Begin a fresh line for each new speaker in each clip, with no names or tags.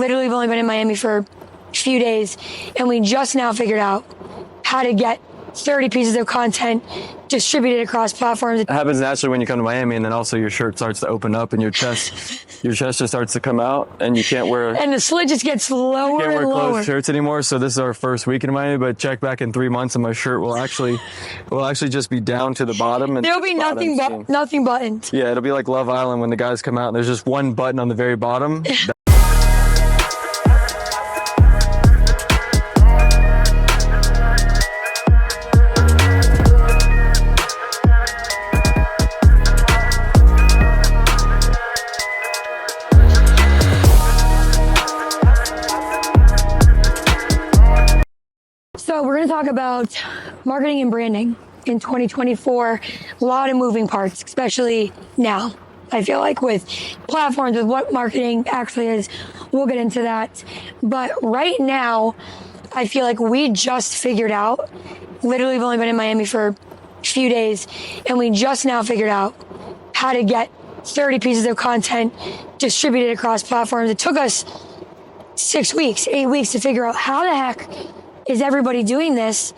Literally, we've only been in Miami for a few days, and we just now figured out how to get 30 pieces of content distributed across platforms.
It happens naturally when you come to Miami, and then also your shirt starts to open up and your chest just starts to come out, and you can't wear...
And the slit just gets lower
can't wear
and lower.
closed shirts anymore. So this is our first week in Miami, but check back in 3 months and my shirt will actually just be down to the bottom. And
there'll be nothing buttoned.
Yeah, it'll be like Love Island when the guys come out and there's just one button on the very bottom.
So we're going to talk about marketing and branding in 2024. A lot of moving parts, especially now. I feel like with platforms, with what marketing actually is, we'll get into that. But right now, I feel like we just figured out, literally we've only been in Miami for a few days, and we just now figured out how to get 30 pieces of content distributed across platforms. It took us 8 weeks to figure out how the heck is everybody doing this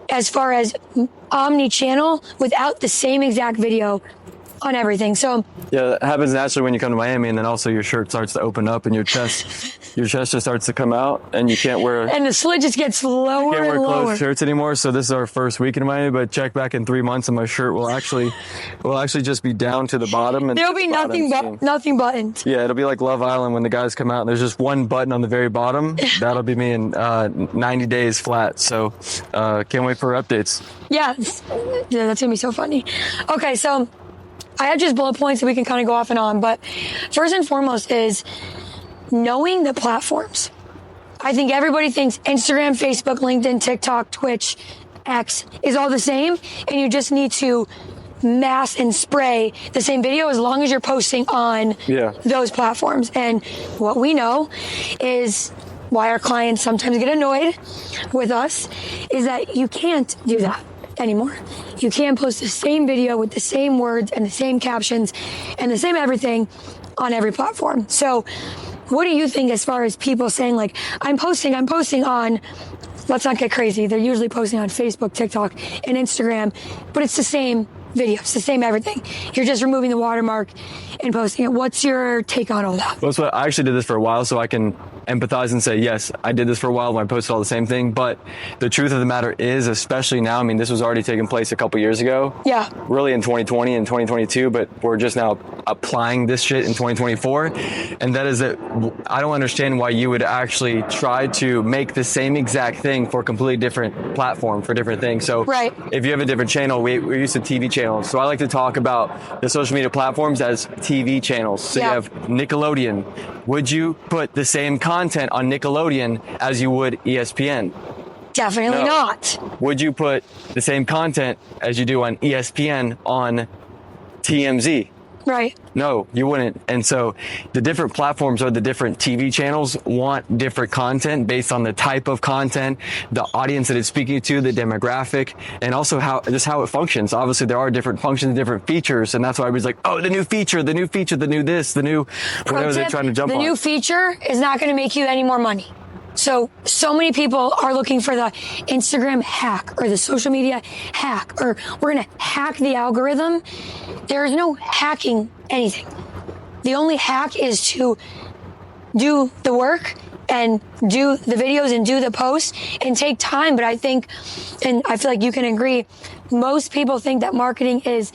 as far as omni-channel without the same exact video on everything. So
yeah, it happens naturally when you come to Miami, and then also your shirt starts to open up and your chest just starts to come out, and you can't wear...
And the slit just gets lower
can't wear
and lower.
closed shirts anymore. So this is our first week in Miami, but check back in 3 months and my shirt will actually just be down to the bottom. And
there'll be nothing buttoned.
Yeah, it'll be like Love Island when the guys come out and there's just one button on the very bottom. That'll be me in 90 days flat. So can't wait for updates.
Yeah, that's gonna be so funny. Okay, so I have just bullet points that we can kind of go off and on, but first and foremost is knowing the platforms. I think everybody thinks Instagram, Facebook, LinkedIn, TikTok, Twitch, X is all the same, and you just need to mass and spray the same video as long as you're posting on those platforms. And what we know is why our clients sometimes get annoyed with us is that you can't do that anymore. You can't post the same video with the same words and the same captions and the same everything on every platform. So what do you think as far as people saying like, I'm posting on, let's not get crazy. They're usually posting on Facebook, TikTok, and Instagram, but it's the same video. It's the same everything. You're just removing the watermark and posting it. What's your take on all that?
Well, that's what I actually did this for a while, so I can empathize and say, yes, I did this for a while when I posted all the same thing. But the truth of the matter is, especially now, I mean, this was already taking place a couple years ago.
Yeah.
Really in 2020 and 2022, but we're just now applying this shit in 2024. And that is that I don't understand why you would actually try to make the same exact thing for a completely different platform for different things. So if you have a different channel, we're used to TV channels. So I like to talk about the social media platforms as TV channels. So you have Nickelodeon. Would you put the same content on Nickelodeon as you would ESPN?
Definitely not.
Would you put the same content as you do on ESPN on TMZ?
Right.
No, you wouldn't. And so the different platforms or the different TV channels want different content based on the type of content, the audience that it's speaking to, the demographic, and also how it functions. Obviously, there are different functions, different features, and that's why everybody's like, oh, the new feature, the new this, the new whatever they're trying to jump on.
The new feature is not going to make you any more money. So many people are looking for the Instagram hack or the social media hack, or we're going to hack the algorithm. There is no hacking anything. The only hack is to do the work and do the videos and do the posts and take time. But I think, and I feel like you can agree, most people think that marketing is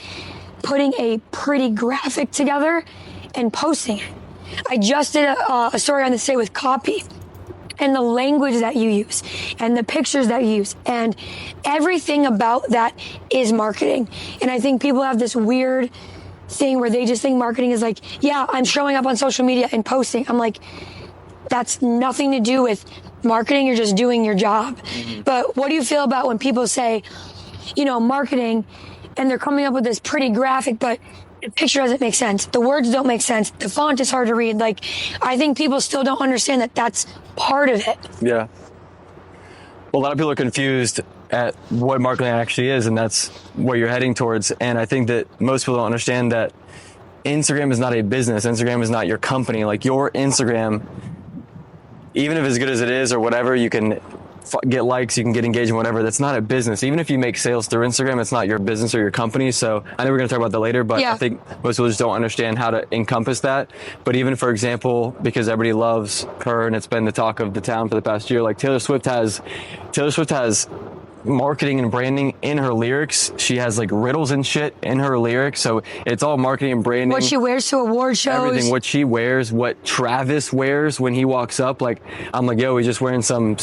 putting a pretty graphic together and posting it. I just did a story on this day with copy. And the language that you use and the pictures that you use and everything about that is marketing. And I think people have this weird thing where they just think marketing is like, yeah, I'm showing up on social media and posting. I'm like, that's nothing to do with marketing. You're just doing your job. Mm-hmm. But what do you feel about when people say, marketing, and they're coming up with this pretty graphic, but the picture doesn't make sense. The words don't make sense. The font is hard to read. Like, I think people still don't understand that that's part of it.
Yeah. Well, a lot of people are confused at what marketing actually is, and that's what you're heading towards. And I think that most people don't understand that Instagram is not a business. Instagram is not your company. Like, your Instagram even if as good as it is or whatever, you can get likes, you can get engagement, whatever. That's not a business. Even if you make sales through Instagram, it's not your business or your company. So I know we're going to talk about that later, but I think most people just don't understand how to encompass that. But even, for example, because everybody loves her and it's been the talk of the town for the past year, like Taylor Swift has marketing and branding in her lyrics. She has like riddles and shit in her lyrics, so it's all marketing and branding.
What she wears to award shows,
everything. What she wears, what Travis wears when he walks up. Like, I'm like, yo, he's just wearing some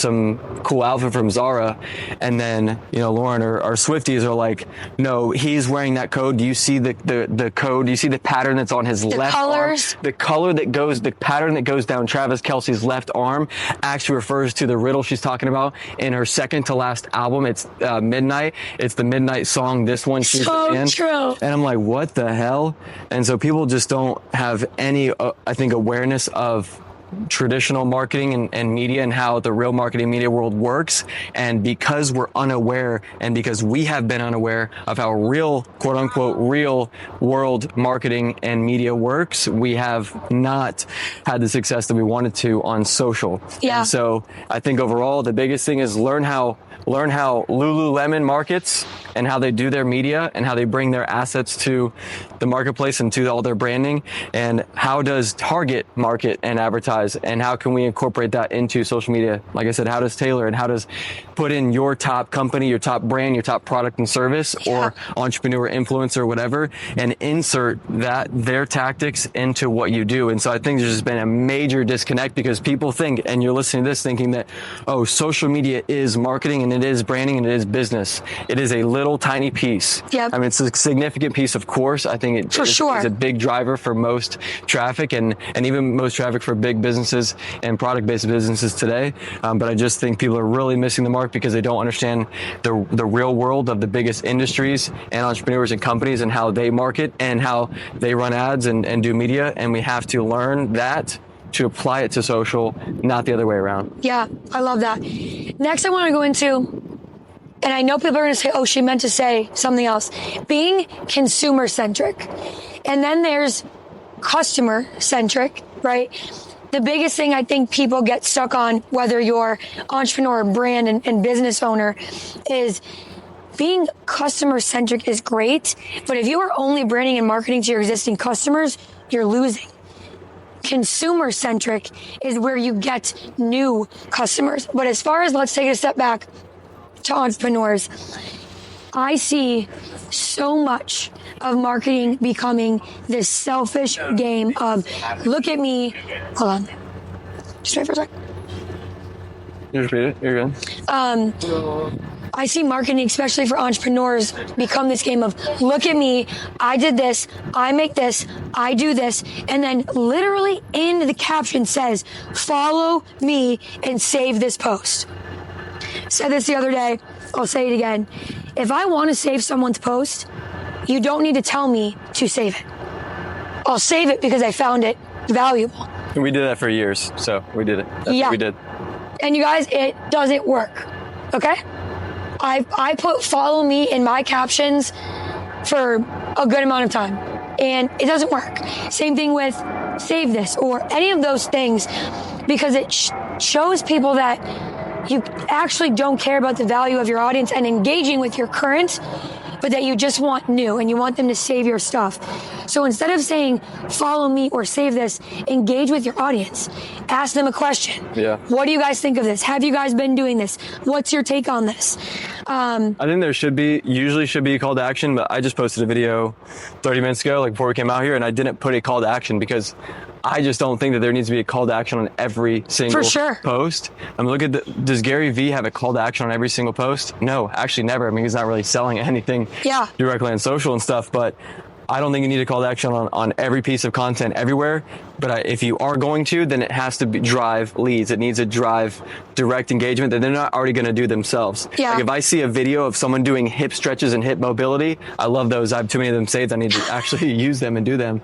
cool outfit from Zara, and then Lauren or Swifties are like, no, he's wearing that code. Do you see the code? Do you see the pattern that's on his left
colors?
arm? The pattern that goes down Travis Kelce's left arm actually refers to the riddle she's talking about in her second to last album. It's Midnight. It's the Midnight song. This one she's in.
So true.
And I'm like, what the hell? And so people just don't have any, I think, awareness of traditional marketing and media and how the real marketing media world works. And because we're unaware and because we have been unaware of how real, quote unquote, real world marketing and media works, we have not had the success that we wanted to on social.
Yeah.
And so I think overall, the biggest thing is learn how Lululemon markets and how they do their media and how they bring their assets to the marketplace and to all their branding, and how does Target market and advertise, and how can we incorporate that into social media? Like I said, how does Taylor, and how does put in your top company, your top brand, your top product and service, or entrepreneur, influencer, whatever, and insert their tactics into what you do. And so I think there's just been a major disconnect because people think, and you're listening to this thinking that, oh, social media is marketing and it is branding and it is business. It is a little tiny piece.
Yep.
I mean, it's a significant piece, of course. I think it is a big driver for most traffic and even most traffic for big businesses and product-based businesses today. But I just think people are really missing the mark because they don't understand the real world of the biggest industries and entrepreneurs and companies and how they market and how they run ads and do media. And we have to learn that to apply it to social, not the other way around.
Yeah, I love that. Next, I want to go into, and I know people are going to say, oh, she meant to say something else, being consumer centric. And then there's customer centric, right? The biggest thing I think people get stuck on, whether you're entrepreneur, brand, and business owner, is being customer centric is great, but if you are only branding and marketing to your existing customers, you're losing. Consumer centric is where you get new customers. But as far as, let's take a step back to entrepreneurs, I see so much of marketing becoming this selfish game of, look at me. Hold on. Just wait for a second.
You just read it. You're good.
I see marketing, especially for entrepreneurs, become this game of, look at me, I did this, I make this, I do this, and then literally in the caption says, follow me and save this post. Said this the other day, I'll say it again. If I want to save someone's post, you don't need to tell me to save it. I'll save it because I found it valuable.
And we did that for years, so we did it. That's what we did.
And you guys, it doesn't work, okay? I put follow me in my captions for a good amount of time, and it doesn't work. Same thing with save this or any of those things, because it shows people that you actually don't care about the value of your audience and engaging with your current, but that you just want new and you want them to save your stuff. So instead of saying follow me or save this, engage with your audience. Ask them a question.
Yeah.
What do you guys think of this? Have you guys been doing this? What's your take on this?
I think there usually should be a call to action, but I just posted a video 30 minutes ago, like before we came out here, and I didn't put a call to action because I just don't think that there needs to be a call to action on every single post. I mean, look at does Gary Vee have a call to action on every single post? No, actually never. I mean, he's not really selling anything directly on social and stuff, but I don't think you need a call to action on every piece of content everywhere. But if you are going to, then it has to drive leads. It needs to drive direct engagement that they're not already going to do themselves.
Yeah.
Like if I see a video of someone doing hip stretches and hip mobility, I love those. I have too many of them saved. I need to actually use them and do them.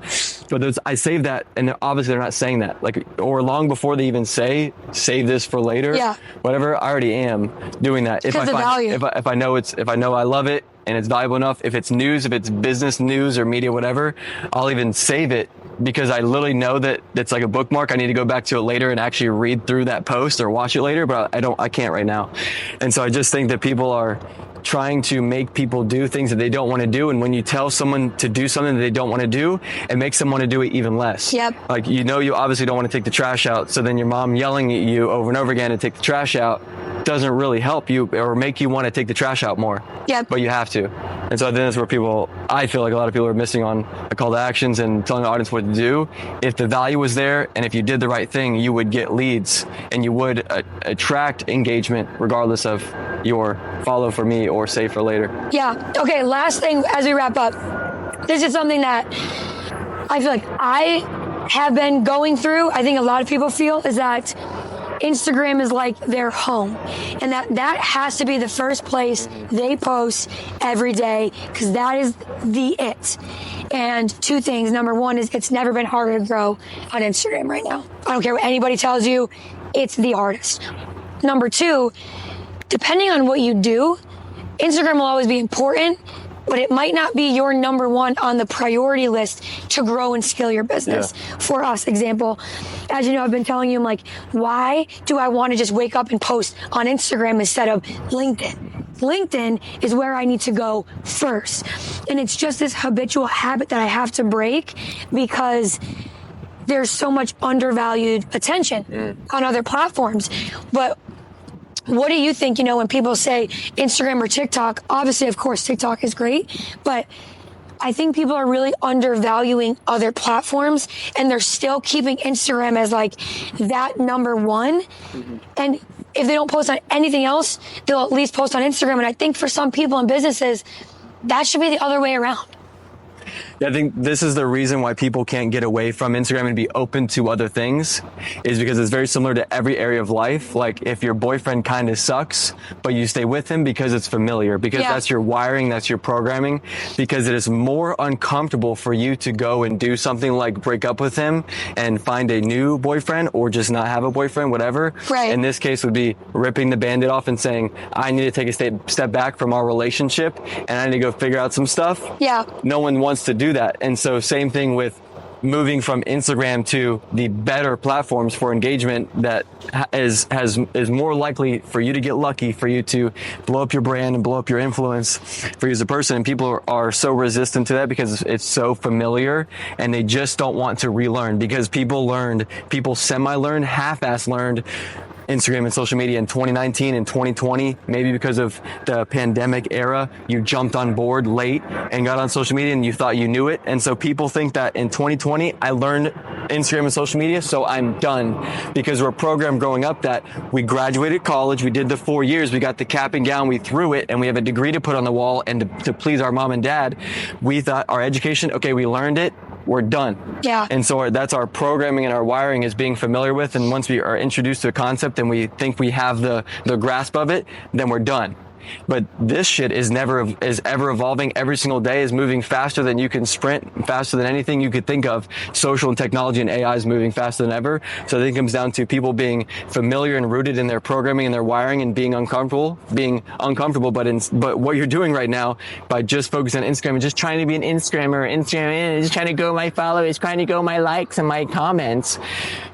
But I save that, and obviously they're not saying that. Like, or long before they even say, save this for later.
Yeah.
Whatever, I already am doing that. If I know I love it and it's valuable enough, if it's news, if it's business news or media, whatever, I'll even save it because I literally know that it's like a bookmark. I need to go back to it later and actually read through that post or watch it later, but I can't right now. And so I just think that people are trying to make people do things that they don't want to do. And when you tell someone to do something that they don't want to do, it makes them want to do it even less.
Yep.
Like, you obviously don't want to take the trash out. So then your mom yelling at you over and over again to take the trash out doesn't really help you or make you want to take the trash out more.
Yep.
But you have to. And so then that's where I feel like a lot of people are missing on the call to actions and telling the audience what to do. If the value was there and if you did the right thing, you would get leads and you would attract engagement regardless of your follow for me or save for later.
Yeah. Okay. Last thing as we wrap up, this is something that I feel like I have been going through. I think a lot of people feel is that Instagram is like their home, and that has to be the first place they post every day, because that is the it. And two things. Number one is it's never been harder to grow on Instagram right now. I don't care what anybody tells you, it's the hardest. Number two, depending on what you do, Instagram will always be important, but it might not be your number one on the priority list to grow and scale your business. Yeah. For us, example, as you know, I've been telling you, I'm like, why do I want to just wake up and post on Instagram instead of LinkedIn? LinkedIn is where I need to go first. And it's just this habitual habit that I have to break because there's so much undervalued attention on other platforms. But what do you think, when people say Instagram or TikTok? Obviously, of course, TikTok is great, but I think people are really undervaluing other platforms, and they're still keeping Instagram as like that number one. And if they don't post on anything else, they'll at least post on Instagram. And I think for some people and businesses, that should be the other way around.
I think this is the reason why people can't get away from Instagram and be open to other things, is because it's very similar to every area of life. Like, if your boyfriend kind of sucks, but you stay with him because it's familiar, because that's your wiring, that's your programming, because it is more uncomfortable for you to go and do something like break up with him and find a new boyfriend or just not have a boyfriend, whatever.
Right.
In this case would be ripping the Band-Aid off and saying, I need to take a step back from our relationship and I need to go figure out some stuff.
Yeah.
No one wants to do that. And so same thing with moving from Instagram to the better platforms for engagement that is more likely for you to get lucky, for you to blow up your brand and blow up your influence for you as a person. And people are so resistant to that because it's so familiar, and they just don't want to relearn, because people semi-learned, half-ass learned Instagram and social media in 2019 and 2020, maybe because of the pandemic era. You jumped on board late and got on social media and you thought you knew it. And so people think that in 2020, I learned Instagram and social media, so I'm done, because we're programmed growing up that we graduated college, we did the 4 years, we got the cap and gown, we threw it, and we have a degree to put on the wall and to please our mom and dad. We thought our education, okay, we learned it, we're done.
Yeah.
And so that's our programming and our wiring is being familiar with. And once we are introduced to a concept and we think we have the grasp of it, then we're done. But this shit is ever evolving. Every single day is moving faster than you can sprint, faster than anything you could think of. Social and technology and AI is moving faster than ever. So I think it comes down to people being familiar and rooted in their programming and their wiring and being uncomfortable. But what you're doing right now by just focusing on Instagram and just trying to be an Instagrammer, just trying to grow my followers, trying to grow my likes and my comments.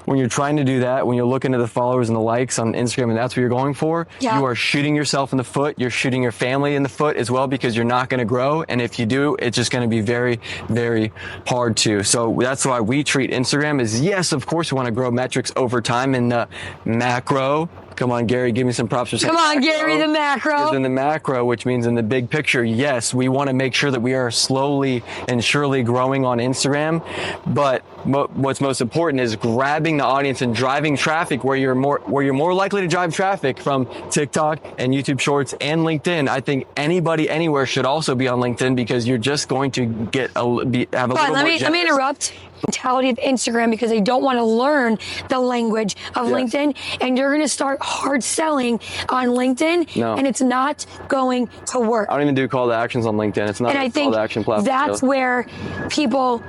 When you're trying to do that, when you're looking at the followers and the likes on Instagram and that's what you're going for, you are shooting yourself in the foot. You're shooting your family in the foot as well, because you're not going to grow. And if you do, it's just going to be very, very hard to. So that's why we treat Instagram as, yes, of course, we want to grow metrics over time in the macro. Come on, Gary, give me some props for saying
Come on, Gary, the macro.
In the macro, which means in the big picture, yes, we want to make sure that we are slowly and surely growing on Instagram. But what's most important is grabbing the audience and driving traffic where you're more likely to drive traffic from TikTok and YouTube Shorts and LinkedIn. I think anybody anywhere should also be on LinkedIn, because you're just going to have a little more.
Let me interrupt. Mentality of Instagram, because they don't want to learn the language of LinkedIn, and you're going to start hard selling on LinkedIn, and it's not going to work.
I don't even do call to actions on LinkedIn. It's not a call to action platform.
That's where people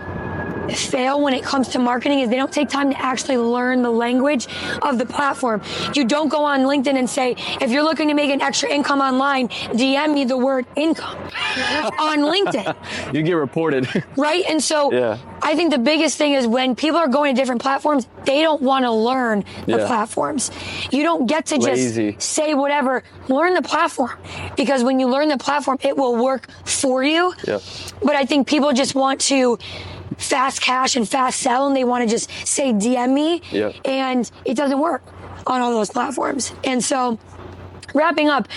fail when it comes to marketing, is they don't take time to actually learn the language of the platform. You don't go on LinkedIn and say, if you're looking to make an extra income online, DM me the word income on LinkedIn.
You get reported.
Right? And so I think the biggest thing is when people are going to different platforms, they don't want to learn the platforms. You don't get to just say whatever. Learn the platform, because when you learn the platform, it will work for you.
Yep.
But I think people just want to fast cash and fast sell, and they want to just say DM me, and it doesn't work on all those platforms. And so, wrapping up,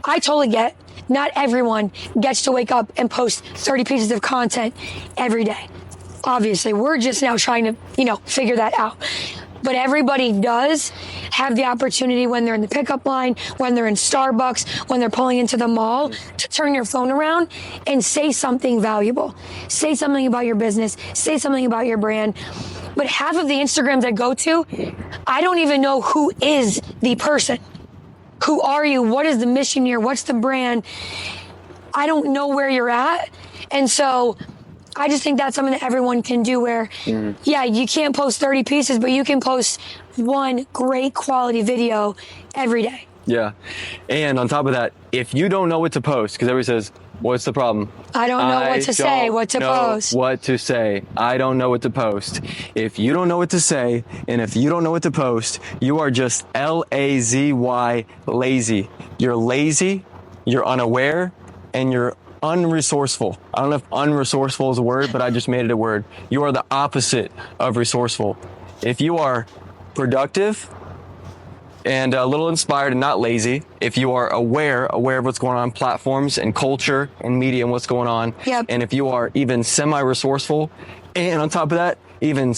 I totally get not everyone gets to wake up and post 30 pieces of content every day. Obviously, we're just now trying to, figure that out. But everybody does have the opportunity when they're in the pickup line, when they're in Starbucks, when they're pulling into the mall, to turn your phone around and say something valuable. Say something about your business. Say something about your brand. But half of the Instagrams I go to, I don't even know who is the person. Who are you? What is the mission here? What's the brand? I don't know where you're at. And so I just think that's something that everyone can do where, you can't post 30 pieces, but you can post one great quality video every day.
Yeah. And on top of that, if you don't know what to post, because everybody says, what's the problem?
I don't know what to say, what to post.
What to say. I don't know what to post. If you don't know what to say, and if you don't know what to post, you are just L-A-Z-Y, lazy. You're lazy, you're unaware, and you're unresourceful. I don't know if unresourceful is a word, but I just made it a word. You are the opposite of resourceful. If you are productive and a little inspired and not lazy, if you are aware of what's going on platforms and culture and media and what's going on, and if you are even semi-resourceful, and on top of that, even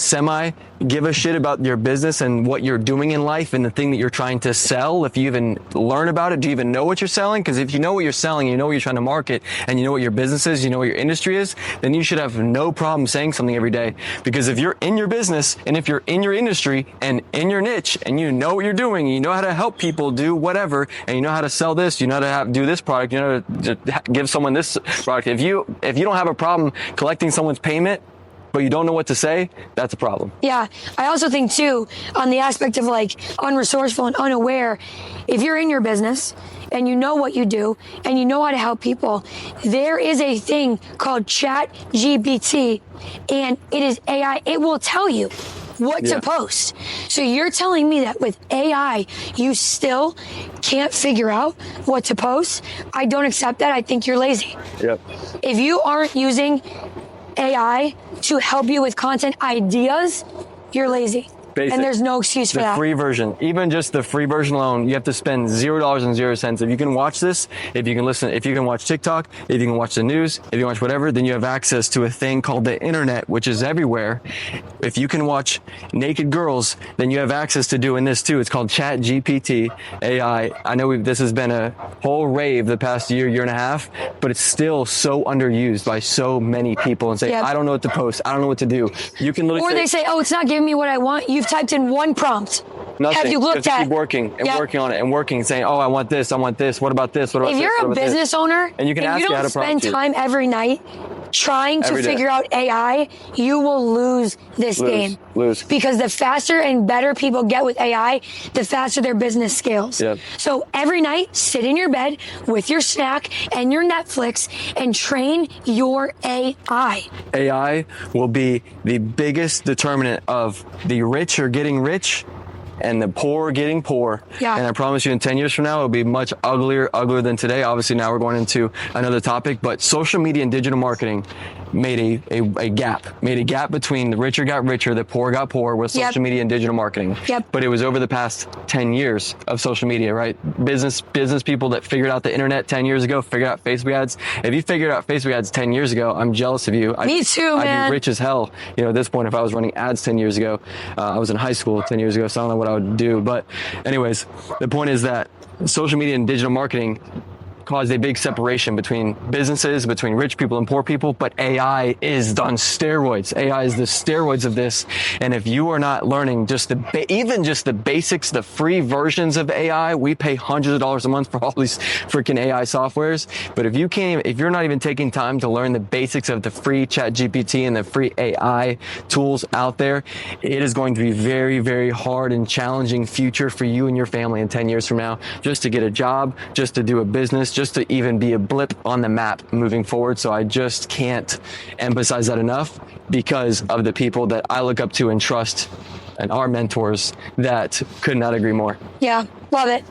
give a shit about your business and what you're doing in life and the thing that you're trying to sell. If you even learn about it, do you even know what you're selling? Because if you know what you're selling, you know what you're trying to market, and you know what your business is, you know what your industry is, then you should have no problem saying something every day. Because if you're in your business and if you're in your industry and in your niche and you know what you're doing, you know how to help people do whatever, and you know how to sell this, you know how to do this product, you know how to give someone this product. If you don't have a problem collecting someone's payment, but you don't know what to say, that's a problem.
Yeah. I also think too, on the aspect of like unresourceful and unaware, if you're in your business and you know what you do and you know how to help people, there is a thing called ChatGPT, and it is AI. It will tell you what to post. So you're telling me that with AI, you still can't figure out what to post? I don't accept that. I think you're lazy.
Yep.
If you aren't using AI to help you with content ideas, you're lazy.
Basic.
And there's no excuse for that.
The free version, even just the free version alone, you have to spend $0.00. If you can watch this, if you can listen, if you can watch TikTok, if you can watch the news, if you can watch whatever, then you have access to a thing called the internet, which is everywhere. If you can watch naked girls, then you have access to doing this too. It's called ChatGPT AI. I know this has been a whole rave the past year and a half, but it's still so underused by so many people, and say, I don't know what to post. I don't know what to do. You can literally
they say, oh, it's not giving me what I want. You've typed in one prompt.
Nothing.
Have you looked at?
Keep working and working on it and working, saying, oh, I want this. What about this? What about
if
this?
you're a business owner
and you can ask
you don't spend time every night trying to figure out AI, you will lose this game. Because the faster and better people get with AI, the faster their business scales. Yep. So every night, sit in your bed with your snack and your Netflix and train your AI.
AI will be the biggest determinant of the rich are getting rich and the poor getting poor.
Yeah.
And I promise you in 10 years from now, it'll be much uglier than today. Obviously now we're going into another topic, but social media and digital marketing made a gap between the richer got richer, the poor got poor with social media and digital marketing. But it was over the past 10 years of social media, right? Business people that figured out the internet 10 years ago, figured out Facebook ads. If you figured out Facebook ads 10 years ago, I'm jealous of you.
Me too, man.
I'd be rich as hell. At this point, if I was running ads 10 years ago, I was in high school 10 years ago, so I don't know what I would do. But anyways, the point is that social media and digital marketing caused a big separation between businesses, between rich people and poor people, but AI is on steroids. AI is the steroids of this. And if you are not learning even just the basics, the free versions of AI, we pay hundreds of dollars a month for all these freaking AI softwares. But if you're not even taking time to learn the basics of the free ChatGPT and the free AI tools out there, it is going to be very, very hard and challenging future for you and your family in 10 years from now, just to get a job, just to do a business, just to even be a blip on the map moving forward. So I just can't emphasize that enough because of the people that I look up to and trust and our mentors that could not agree more.
Yeah, love it.